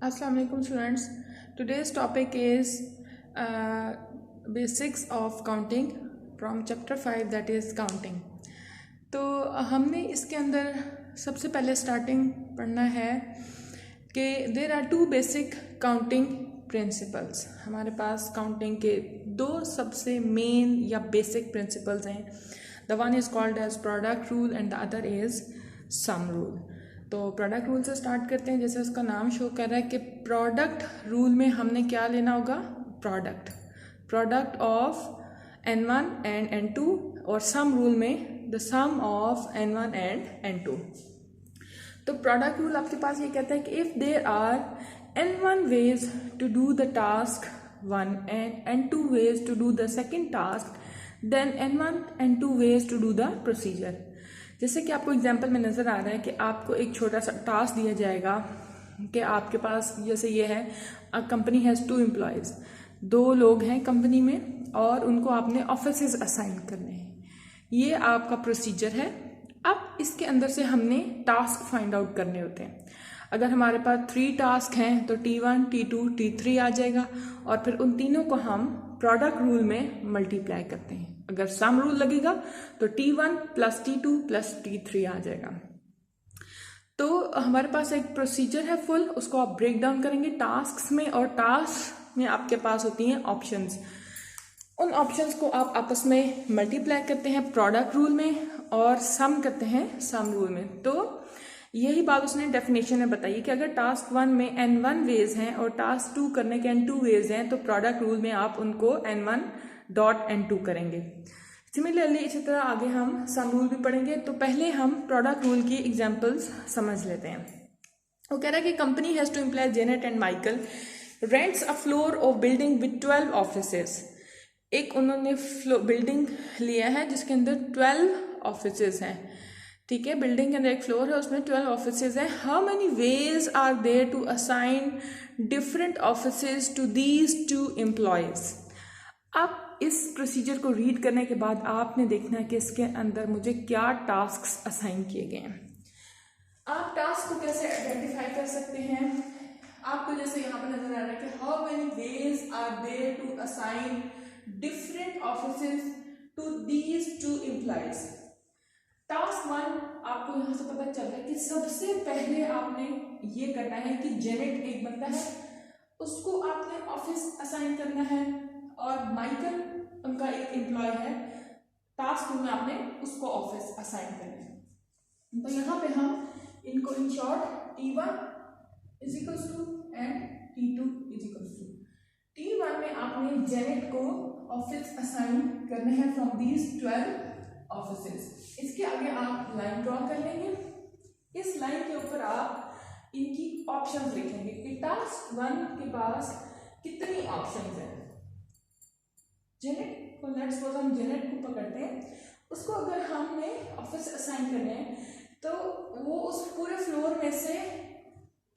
Assalamu alaikum students. Today's topic is basics of counting from chapter 5 that is counting. तो हमने इसके अंदर सबसे पहले स्टार्टिंग पढ़ना है कि there are two basic counting principles. हमारे पास काउंटिंग के दो सबसे मेन या बेसिक प्रिंसिपल्स हैं। The one is called as product rule and the other is sum rule. तो प्रोडक्ट रूल से स्टार्ट करते हैं। जैसे उसका नाम शो कर रहा है कि प्रोडक्ट रूल में हमने क्या लेना होगा, product of n1 and n2, और सम रूल में the sum of n1 and n2। तो प्रोडक्ट रूल आपके पास ये कहता है कि if there are n1 ways to do the task 1 and n2 ways to do the second task, then n1 and 2 ways to do the procedure. जैसे कि आपको example में नज़र आ रहा है कि आपको एक छोटा सा टास्क दिया जाएगा कि आपके पास जैसे ये है, अ कंपनी हैज़ 2 एम्प्लॉयज़, 2 लोग हैं कंपनी में और उनको आपने ऑफिसेज असाइन करने हैं। ये आपका प्रोसीजर है। अब इसके अंदर से हमने टास्क फाइंड आउट करने होते हैं। अगर हमारे पास 3 टास्क हैं तो T1, T2, T3 आ जाएगा और फिर उन तीनों को हम प्रोडक्ट रूल में मल्टीप्लाई करते हैं। अगर सम रूल लगेगा तो T1 plus T2 plus T3 आ जाएगा। तो हमारे पास एक प्रोसीजर है फुल, उसको आप ब्रेक डाउन करेंगे टास्क्स में, और टास्क में आपके पास होती हैं ऑप्शंस। उन ऑप्शंस को आप आपस में मल्टीप्लाई करते हैं प्रोडक्ट रूल में और सम करते हैं सम रूल में। तो यही बात उसने डेफिनेशन में बताई कि अगर टास्क 1 में n1 वेज हैं और टास्क 2 करने के n2 वेज हैं तो प्रोडक्ट रूल में आप उनको n1 डॉट n2 करेंगे। सिमिलरली इसी तरह आगे हम सम रूल भी पढ़ेंगे। तो पहले हम प्रोडक्ट रूल की एग्जांपल्स समझ लेते हैं। वो कह रहा है कि company has to employ Janet and Michael, rents a floor of building with 12 offices. एक उन्होंने बिल्डिंग लिया है जिसके अंदर 12 ऑफिसेज हैं। ठीक है, बिल्डिंग के अंदर एक फ्लोर है, उसमें 12 ऑफिसेज हैं। How many ways are there to assign different offices to these 2 employees. अब इस प्रोसीजर को रीड करने के बाद आपने देखना है कि इसके अंदर मुझे क्या टास्क्स असाइन किए गए हैं। आप टास्क को कैसे आइडेंटिफाई कर सकते हैं? आपको जैसे यहाँ पर नजर आ रहा है कि how many ways are there to assign different offices to these 2 employees. Task 1 आपको यहाँ से पता चल रहा है कि सबसे पहले आपने ये करना है कि जेनेट एक बंदा है, उसको आपने ऑफिस असाइन करना है, और माइकल उनका एक एम्प्लॉय है। टास्क 2 में आपने उसको ऑफिस असाइन करना है। तो यहाँ पे हम इनको in short T1 is equals to and T2 is equals to. T1 में आपने जेनेट को ऑफिस असाइन करने हैं फ्रॉम दीज 12 ऑफिसेज। इसके आगे आप लाइन ड्रॉ कर लेंगे। इस लाइन के ऊपर आप इनकी ऑप्शंस लिखेंगे कि टास्क 1 के पास कितनी ऑप्शंस हैं। जेनेट को लेट्स सपोज हम जेनेट को पकड़ते हैं, उसको अगर हमने ऑफिस असाइन करने हैं तो वो उस पूरे फ्लोर में से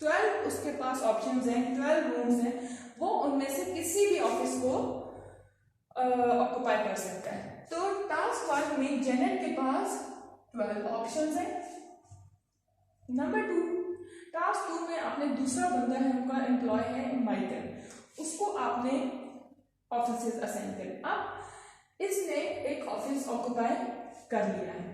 12 उसके पास ऑप्शंस हैं, 12 रूम्स हैं, वो उनमें से किसी भी ऑफिस को ऑक्युपाई कर सकता है। तो टास्क 1 में जेनेट के पास 12 ऑप्शंस हैं। नंबर 2, टास्क 2 में आपने दूसरा बंदा है, उनका एम्प्लॉय है माइकल, उसको आपने ऑफिसेज असाइन करें। अब इसने एक ऑफिस ऑक्युपाई कर लिया है।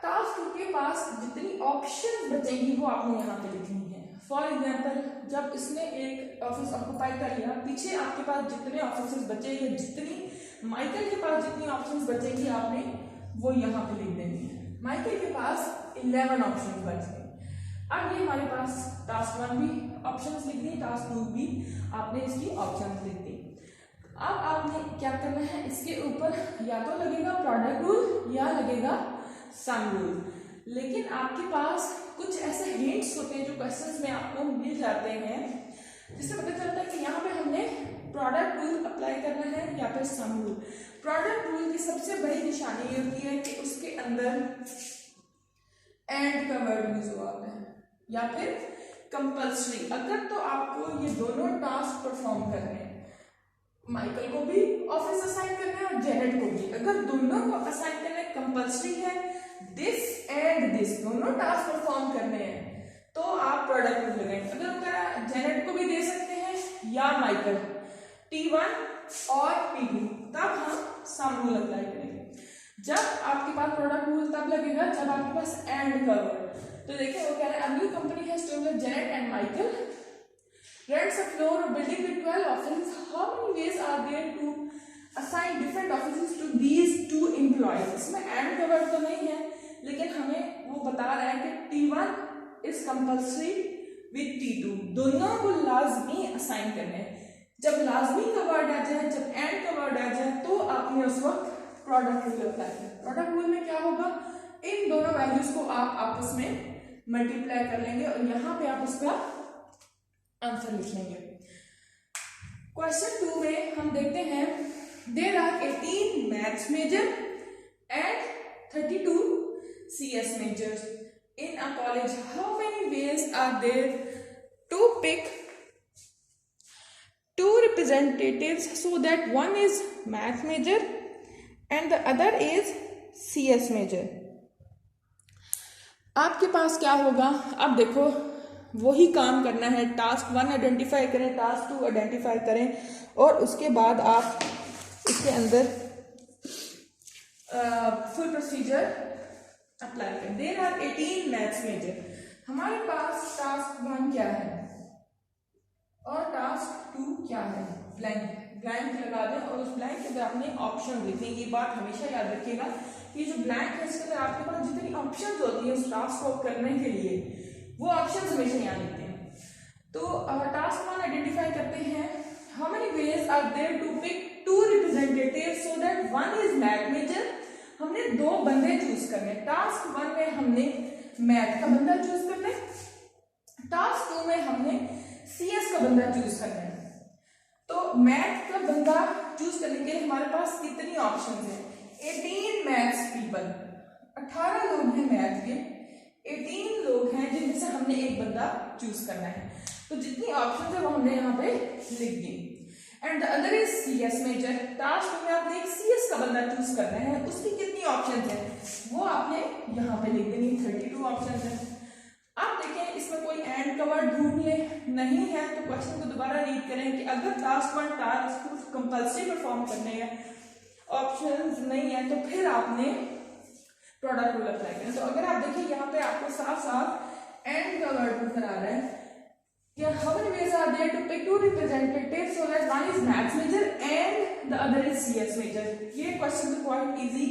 टास्क 2 के पास जितनी ऑप्शन बचेंगी वो आपने यहाँ पे लिखनी है। फॉर एग्जाम्पल, जब इसने एक ऑफिस ऑक्युपाई कर लिया, पीछे आपके पास जितने ऑफिसेज बचे या जितनी माइकल के पास जितनी ऑप्शंस बचेगी आपने वो यहाँ पे लिख देनी है। माइकल के पास 11 ऑप्शंस बच गए। अब ये हमारे पास टास्क 1 भी ऑप्शंस लिख दी, टास्क 2 भी आपने इसकी ऑप्शंस लिख दी। अब आपने क्या करना है, इसके ऊपर या तो लगेगा प्रोडक्ट रूल या लगेगा सम रूल। लेकिन आपके पास कुछ ऐसे हिंट्स होते हैं जो क्वेश्चंस में आपको मिल जाते हैं, जिससे पता चलता है कि यहाँ पे हमने प्रोडक्ट रूल अप्लाई करना है या फिर सम रूल। प्रोडक्ट रूल की सबसे बड़ी निशानी ये होती है कि उसके अंदर एंड का वर्ड यूज हुआ है या फिर कंपल्सरी। अगर तो आपको ये दोनों टास्क परफॉर्म करने हैं, माइकल को भी ऑफिस असाइन करना है और जेनेट को भी, अगर दोनों को असाइन करना कंपल्सरी है, दिस एंड दिस दोनों टास्क परफॉर्म करने हैं, तो आप प्रोडक्ट रूल लगाएं। जेनेट को भी दे सकते हैं या माइकल, T1 और P2, तब हम सम रूल अप्लाई करेंगे। जब आपके पास प्रोडक्ट रूल तब लगेगा जब आपके पास एंड का वर्ड। तो देखिए वो कह रहे हैं a new company has told Janet and Michael rents a floor or building with 12 offices. How many ways are there to assign different offices to these two employees? इसमें एंड का word तो नहीं है, लेकिन हमें वो बता रहा है कि T1 is compulsory with T2, दोनों को लाजमी असाइन करने हैं। जब लाजमी का वर्ड आ जाए, जब एंड का वर्ड आ जाए, तो आपने उस वक्त प्रोडक्ट रूल अप्लाई किया। प्रोडक्ट रूल में क्या होगा, इन दोनों वैल्यूज को आप आपस में मल्टीप्लाई कर लेंगे और यहाँ पे आप उसका आंसर लिख लेंगे। क्वेश्चन 2 में हम देखते हैं there are 18 maths major and 32 CS majors in a college, how many ways are there to pick two representatives so that one is math major and the other is CS major? आपके पास क्या होगा, अब देखो वही काम करना है। Task 1 identify करें, टास्क 2 आइडेंटिफाई करें और उसके बाद आप इसके अंदर फुल प्रोसीजर अप्लाई करें। देयर आर 18 मैथ्स मेजर, हमारे पास टास्क 1 क्या है और टास्क 2 क्या है, ब्लैंक लगा दें और उस ब्लैंक के अंदर आपने ऑप्शन लिखने। ये बात हमेशा याद रखिएगा कि जो ब्लैंक है इसके अंदर आपके पास जितनी ऑप्शंस होती है उस टास्क को करने के लिए, वो ऑप्शंस हमेशा याद लिखते हैं। तो टास्क 1 आइडेंटिफाई करते हैं, how many ways are there to pick 2 representatives so that one is math major. हमने 2 बंदे चूज करने। टास्क 1 में हमने मैथ का बंदा चूज करना है, टास्क 2 में हमने CS का बंदा चूज करना है। तो मैथ का बंदा चूज करने के लिए हमारे पास कितनी ऑप्शंस हैं, 18 मैथ्स पीपल, 18 लोग हैं मैथ के, 18 लोग हैं जिनमें से हमने एक बंदा चूज करना है। तो जितनी ऑप्शंस है वो हमने यहाँ पे लिख दी। And the other is CS major, task में आपने एक CS का बंदा चूज करना है, उसकी कितनी ऑप्शंस है वो आपने यहाँ पे लिख देनी, 32 ऑप्शंस है। आप देखें इसमें कोई एंड का वर्ड ढूंढ नहीं है, तो क्वेश्चन को दोबारा रीड करें कि अगर टास्क 1 टास्क को कंपल्सरी परफॉर्म करने हैं, ऑप्शंस नहीं है, तो फिर आपने प्रोडक्ट रूल अप्लाई करें। तो अगर आप देखिए यहाँ पे आपको साफ साफ एंड का वर्ड नजर आ रहा है कि how many ways are there to pick 2 representatives so that one is maths major and the other is CS major. ये क्वेश्चन तो क्वाइट इजी,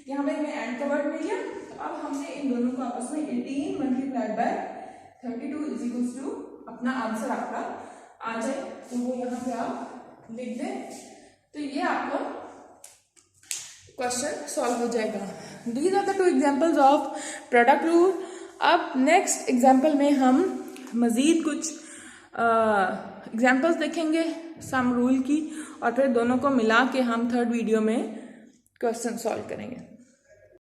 यहाँ पे हमें एंड का वर्ड मिल गया। तो अब हमने इन दोनों को आपस में 18 multiplied by 32 is equals to अपना आंसर आपका आ जाए, तो वो यहाँ पे आप लिख दें, तो ये आपको क्वेश्चन सॉल्व हो जाएगा। These are the 2 examples of product rule. अब नेक्स्ट एग्जांपल में हम मजीद कुछ एग्जांपल्स देखेंगे सम रूल की, और फिर दोनों को मिला के हम थर्ड वीडियो में क्वेश्चन सॉल्व करेंगे।